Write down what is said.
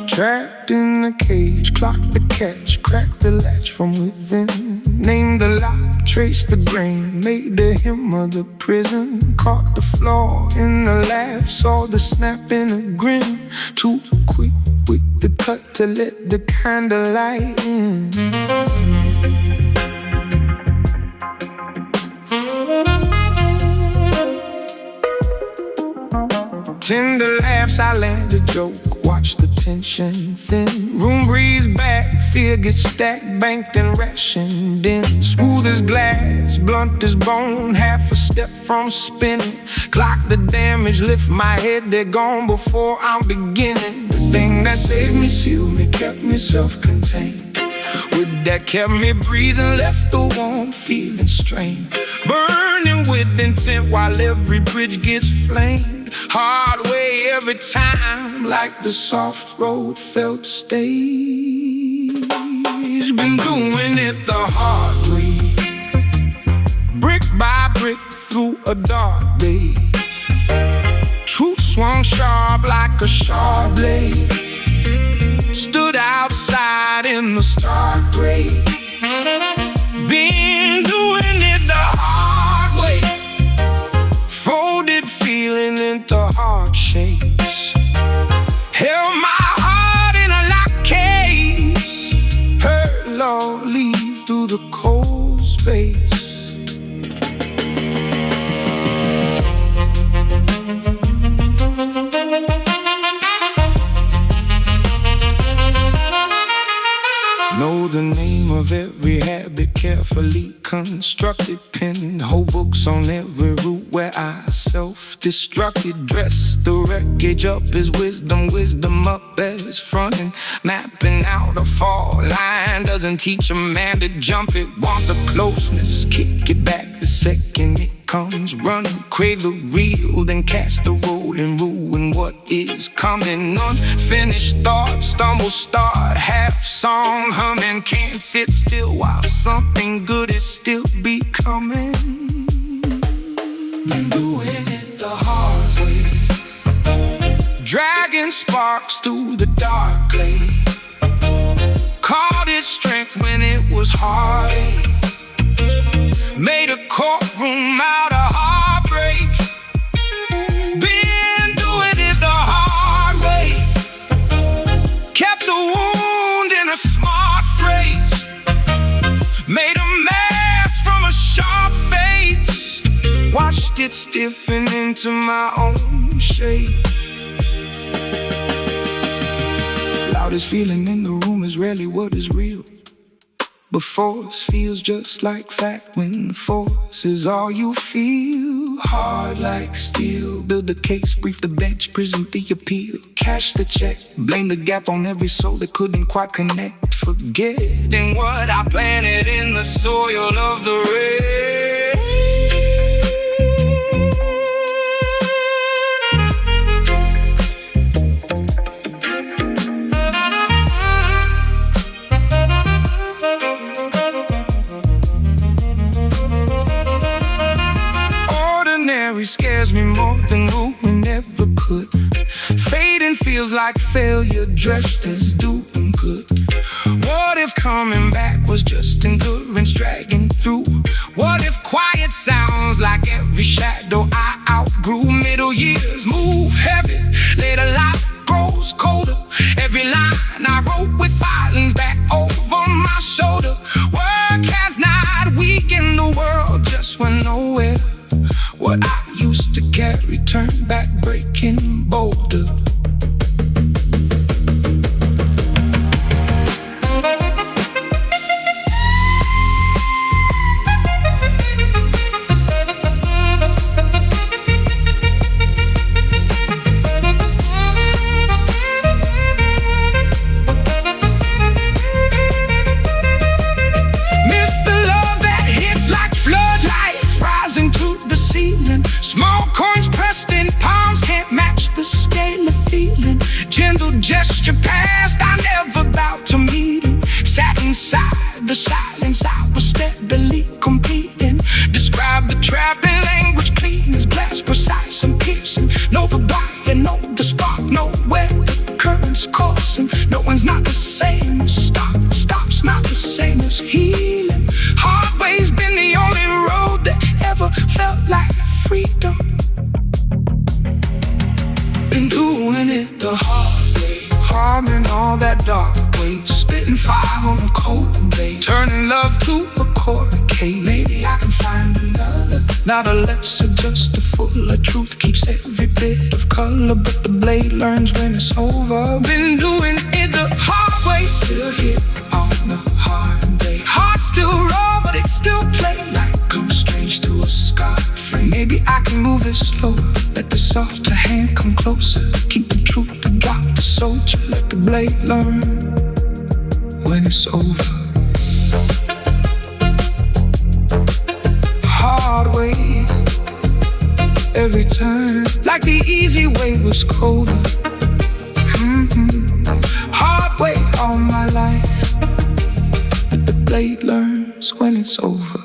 Trapped in a cage, clock the catch, crack the latch from within. Named the lock, traced the grain, made the hymn of the prison. Caught the flaw in the laugh, saw the snap in a grin. Too quick with the cut to let the candlelight in. Tender laughs, I land a joke. Watch the tension thin. Room breeze back, fear gets stacked, banked and rationed in. Smooth as glass, blunt as bone, half a step from spinning. Clock the damage, lift my head, they're gone before I'm beginning. The thing that saved me, sealed me, kept me self-contained. With that kept me breathing, left the warmth feeling strained. Burning with intent while every bridge gets flamed. Hard way every time, like the soft road felt stage. Been doing it the hard way, brick by brick through a dark day. Truth swung sharp like a sharp blade. Stood outside in the stark gray. Been doing it the hard way, folded feeling into heart shapes. Held my heart in a lock case. Heard love leave through the cold space. Know the name of every habit, carefully constructed. Pinned whole books on every route where I self-destructed. Dressed the wreckage up as wisdom, wisdom up as frontin'. Mapping out a fall line doesn't teach a man to jump it. Want the closeness, kick it back the second it comes running. Crave the real, then cast the roll and ruin what is coming. Unfinished thoughts, stumble, start, half song humming. Can't sit still while something good is still becoming. Been doing it the hard way, dragging sparks through the dark glade. Called it strength when it was hard. Made a courtroom out of heartbreak. Been doing it the hard way, kept the wound in a smart phrase. Made a mask from a sharp face. Watched it stiffen into my own shape. Loudest feeling in the room is rarely what is real. But force feels just like fact when force is all you feel. Hard like steel, build the case, brief the bench, present the appeal. Cash the check, blame the gap on every soul that couldn't quite connect. Forgetting what I planted in the soil of the rain. Scares me more than ruin ever could. Fading feels like failure dressed as doing good. What if coming back was just endurance dragging through? What if quiet sounds like every shadow I outgrew? Middle years move heavy, later life grows colder. Every line I wrote with filings back over my shoulder. Work has not weakened the world, just went nowhere. What I used to carry turned back, breaking bolder. inside was steadily competing. Describe the trap in language clean as glass, precise and piercing. Know the wire, know the spark, know where the current's coursing. No one's not the same as stop's not the same as healing. Hard way's been the only road that ever felt like freedom. Been doing it the hard way, harming all that dark way, spitting fire on a cold blade, turning love to a court case. Maybe I can find another, not a lesser, just a fuller truth. Keeps every bit of color, but the blade learns when it's over. Been doing it the hard way, still here on the hard day. Heart still raw, but it still play like I'm strange to a scar frame. Maybe I can move it slower, let the softer hand come closer. Keep the truth to drop the soldier, let the blade learn when it's over. Hard way, every turn, like the easy way was colder. Hard way all my life, but the blade learns when it's over.